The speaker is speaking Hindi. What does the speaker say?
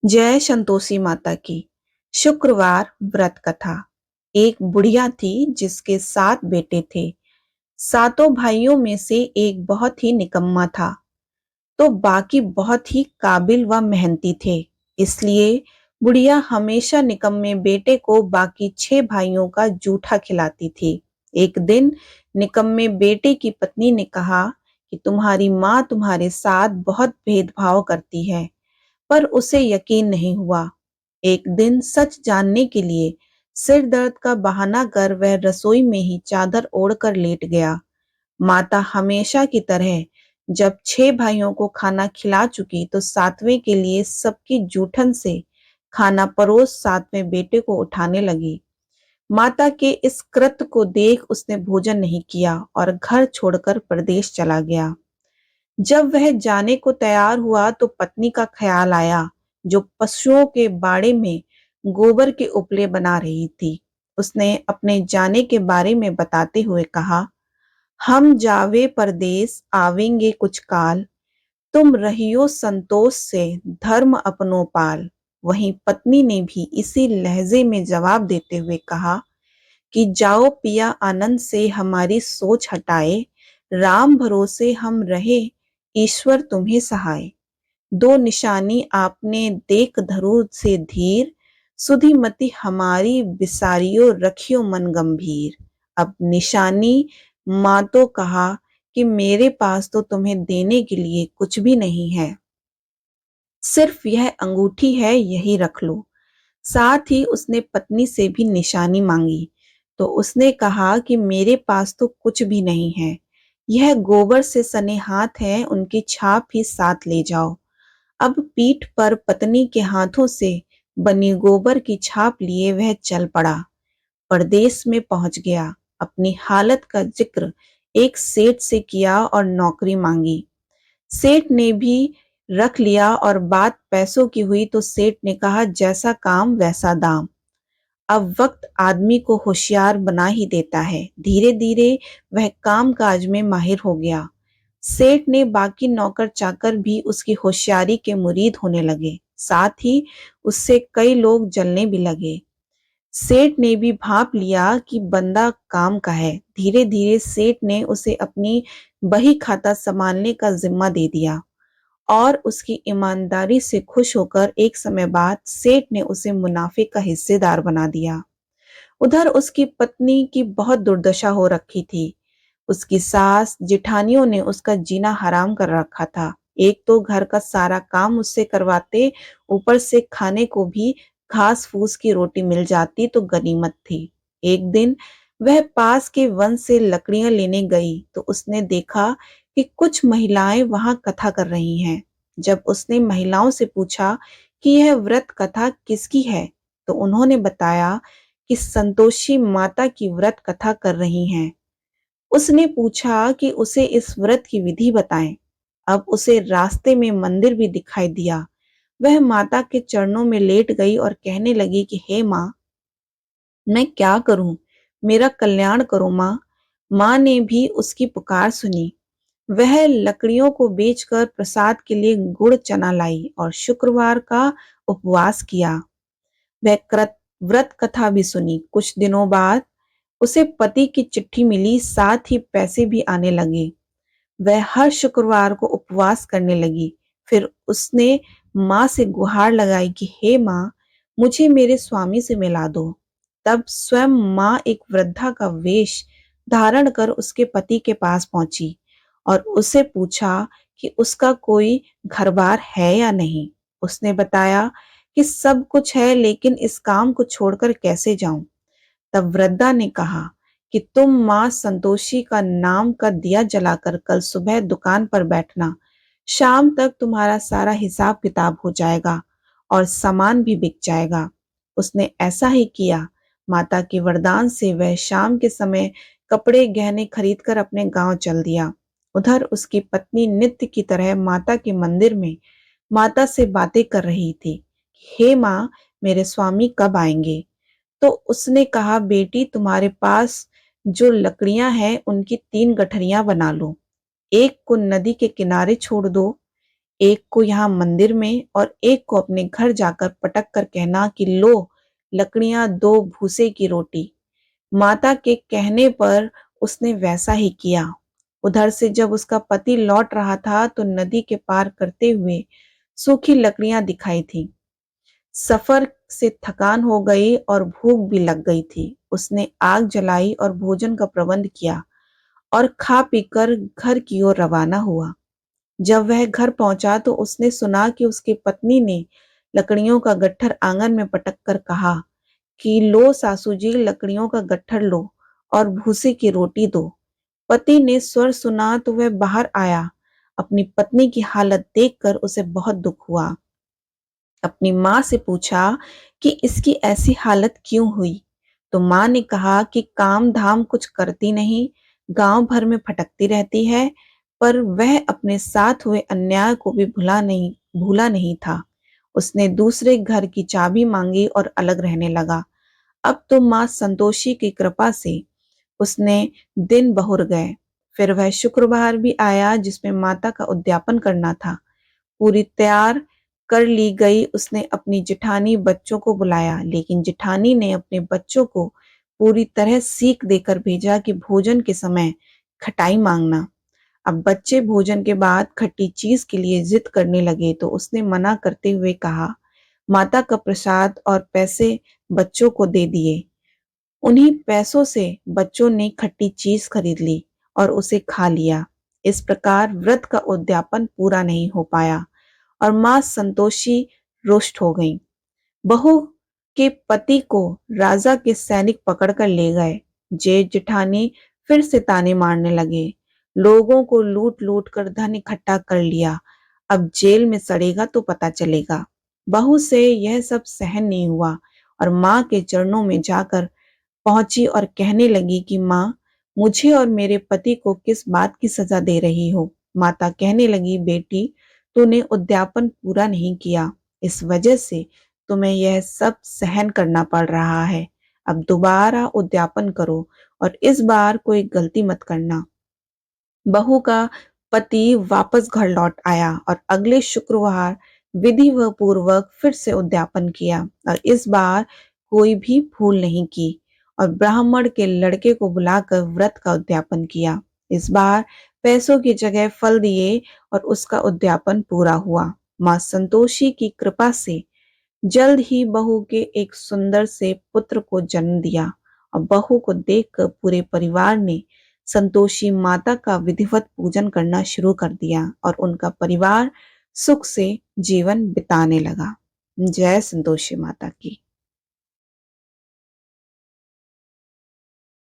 जय संतोषी माता की। शुक्रवार व्रत कथा। एक बुढ़िया थी जिसके 7 बेटे थे। सातों भाइयों में से एक बहुत ही निकम्मा था, तो बाकी बहुत ही काबिल व मेहनती थे। इसलिए बुढ़िया हमेशा निकम्मे बेटे को बाकी 6 भाइयों का जूठा खिलाती थी। एक दिन निकम्मे बेटे की पत्नी ने कहा कि तुम्हारी माँ तुम्हारे साथ बहुत भेदभाव करती है, पर उसे यकीन नहीं हुआ। एक दिन सच जानने के लिए सिर दर्द का बहाना कर वह रसोई में ही चादर ओढ़कर लेट गया। माता हमेशा की तरह जब 6 भाइयों को खाना खिला चुकी तो 7वें के लिए सबकी जूठन से खाना परोस 7वें बेटे को उठाने लगी। माता के इस कृत्य को देख उसने भोजन नहीं किया और घर छोड़कर प्रदेश चला गया। जब वह जाने को तैयार हुआ तो पत्नी का ख्याल आया, जो पशुओं के बाड़े में गोबर के उपले बना रही थी। उसने अपने जाने के बारे में बताते हुए कहा, हम जावे परदेस आवेंगे कुछ काल, तुम रहियो संतोष से धर्म अपनो पाल। वहीं पत्नी ने भी इसी लहजे में जवाब देते हुए कहा कि जाओ पिया आनंद से हमारी सोच हटाए, राम भरोसे हम रहे, ईश्वर तुम्हें सहाय। दो निशानी आपने देख धरो से धीर, सुधीमती हमारी बिसारियो रखियो मन गंभीर। अब निशानी माँ तो कहा कि मेरे पास तो तुम्हें देने के लिए कुछ भी नहीं है, सिर्फ यह अंगूठी है, यही रख लो। साथ ही उसने पत्नी से भी निशानी मांगी, तो उसने कहा कि मेरे पास तो कुछ भी नहीं है, यह गोबर से सने हाथ हैं, उनकी छाप ही साथ ले जाओ। अब पीठ पर पत्नी के हाथों से बनी गोबर की छाप लिए वह चल पड़ा। परदेश में पहुंच गया। अपनी हालत का जिक्र एक सेठ से किया और नौकरी मांगी। सेठ ने भी रख लिया और बात पैसों की हुई तो सेठ ने कहा, जैसा काम वैसा दाम। अब वक्त आदमी को होशियार बना ही देता है। धीरे धीरे वह काम काज में माहिर हो गया। सेठ ने बाकी नौकर चाकर भी उसकी होशियारी के मुरीद होने लगे। साथ ही उससे कई लोग जलने भी लगे। सेठ ने भी भांप लिया कि बंदा काम का है। धीरे धीरे सेठ ने उसे अपनी बही खाता संभालने का जिम्मा दे दिया और उसकी ईमानदारी से खुश होकर एक समय बाद सेठ ने उसे मुनाफे का हिस्सेदार बना दिया। उधर उसकी पत्नी की बहुत दुर्दशा हो रखी थी। उसकी सास जेठानियों ने उसका जीना हराम कर रखा था। एक तो घर का सारा काम उससे करवाते, ऊपर से खाने को भी घास फूस की रोटी मिल जाती तो गनीमत थी। एक दिन वह पास के वन से लकड़ियां लेने गई तो उसने देखा कि कुछ महिलाएं वहां कथा कर रही हैं। जब उसने महिलाओं से पूछा कि यह व्रत कथा किसकी है, तो उन्होंने बताया कि संतोषी माता की व्रत कथा कर रही हैं। उसने पूछा कि उसे इस व्रत की विधि बताएं। अब उसे रास्ते में मंदिर भी दिखाई दिया। वह माता के चरणों में लेट गई और कहने लगी कि हे माँ, मैं क्या करूं, मेरा कल्याण करो माँ। माँ ने भी उसकी पुकार सुनी। वह लकड़ियों को बेचकर प्रसाद के लिए गुड़ चना लाई और शुक्रवार का उपवास किया। वह व्रत कथा भी सुनी। कुछ दिनों बाद उसे पति की चिट्ठी मिली, साथ ही पैसे भी आने लगे। वह हर शुक्रवार को उपवास करने लगी। फिर उसने माँ से गुहार लगाई कि हे माँ, मुझे मेरे स्वामी से मिला दो। तब स्वयं माँ एक वृद्धा का वेश धारण कर उसके पति के पास पहुंची और उसे पूछा कि उसका कोई घर बार है या नहीं। उसने बताया कि सब कुछ है, लेकिन इस काम को छोड़कर कैसे जाऊं। तब वृद्धा ने कहा कि तुम माँ संतोषी का नाम का दिया जलाकर कल सुबह दुकान पर बैठना। शाम तक तुम्हारा सारा हिसाब किताब हो जाएगा और सामान भी बिक जाएगा। उसने ऐसा ही किया। माता के वरदान से वह शाम के समय कपड़े गहने खरीदकर अपने गांव चल दिया। उधर उसकी पत्नी नित्य की तरह माता के मंदिर में माता से बातें कर रही थी। हे माँ, मेरे स्वामी कब आएंगे? तो उसने कहा, बेटी तुम्हारे पास जो लकड़ियां हैं उनकी 3 गठरियां बना लो। एक को नदी के किनारे छोड़ दो, एक को यहाँ मंदिर में और एक को अपने घर जाकर पटक कर कहना कि लो लकड़ियां, दो भूसे की रोटी। माता के कहने पर उसने वैसा ही किया। उधर से जब उसका पति लौट रहा था तो नदी के पार करते हुए सूखी लकड़ियां दिखाई थी। सफर से थकान हो गई और भूख भी लग गई थी। उसने आग जलाई और भोजन का प्रबंध किया और खा पीकर घर की ओर रवाना हुआ। जब वह घर पहुंचा तो उसने सुना कि उसकी पत्नी ने लकड़ियों का गट्ठर आंगन में पटक कर कहा कि लो सासू जी, लकड़ियों का गट्ठर लो और भूसे की रोटी दो। पति ने स्वर सुना तो वह बाहर आया। अपनी पत्नी की हालत देखकर उसे बहुत दुख हुआ। अपनी माँ से पूछा कि इसकी ऐसी हालत क्यों हुई। तो माँ ने कहा कि काम धाम कुछ करती नहीं, गांव भर में भटकती रहती है, पर वह अपने साथ हुए अन्याय को भी भूला नहीं था। उसने दूसरे घर की चाबी मांगी और अलग रहने लगा। अब तो माँ संतोषी की कृपा से उसने दिन बहुर गए। फिर वह शुक्रवार भी आया जिसमें माता का उद्यापन करना था। पूरी तैयार कर ली गई। उसने अपनी जिठानी बच्चों को बुलाया, लेकिन जिठानी ने अपने बच्चों को पूरी तरह सीख देकर भेजा कि भोजन के समय खटाई मांगना। अब बच्चे भोजन के बाद खट्टी चीज के लिए जिद करने लगे तो उसने मना करते हुए कहा, माता का प्रसाद और पैसे बच्चों को दे दिए। उन्हीं पैसों से बच्चों ने खट्टी चीज खरीद ली और उसे खा लिया। इस प्रकार व्रत का उद्यापन पूरा नहीं हो पाया और मां संतोषी रुष्ट हो गईं। बहू के पति को राजा के सैनिक पकड़कर ले गए। जेठ जिठानी फिर से ताने मारने लगे। लोगों को लूट लूट कर धन इकट्ठा कर लिया, अब जेल में सड़ेगा तो पता चलेगा। बहू से यह सब सहन नहीं हुआ और माँ के चरणों में जाकर पहुंची और कहने लगी कि माँ, मुझे और मेरे पति को किस बात की सजा दे रही हो। माता कहने लगी, बेटी, तूने उद्यापन पूरा नहीं किया, इस वजह से तुम्हें यह सब सहन करना पड़ रहा है। अब दोबारा उद्यापन करो और इस बार कोई गलती मत करना। बहू का पति वापस घर लौट आया और अगले शुक्रवार विधि व पूर्वक फिर से उद्यापन किया और इस बार कोई भी भूल नहीं की और ब्राह्मण के लड़के को बुलाकर व्रत का उद्यापन किया। इस बार पैसों की जगह फल दिए और उसका उद्यापन पूरा हुआ। मां संतोषी की कृपा से जल्द ही बहू के एक सुंदर से पुत्र को जन्म दिया और बहू को देखकर पूरे परिवार ने संतोषी माता का विधिवत पूजन करना शुरू कर दिया और उनका परिवार सुख से जीवन बिताने लगा। जय संतोषी माता की।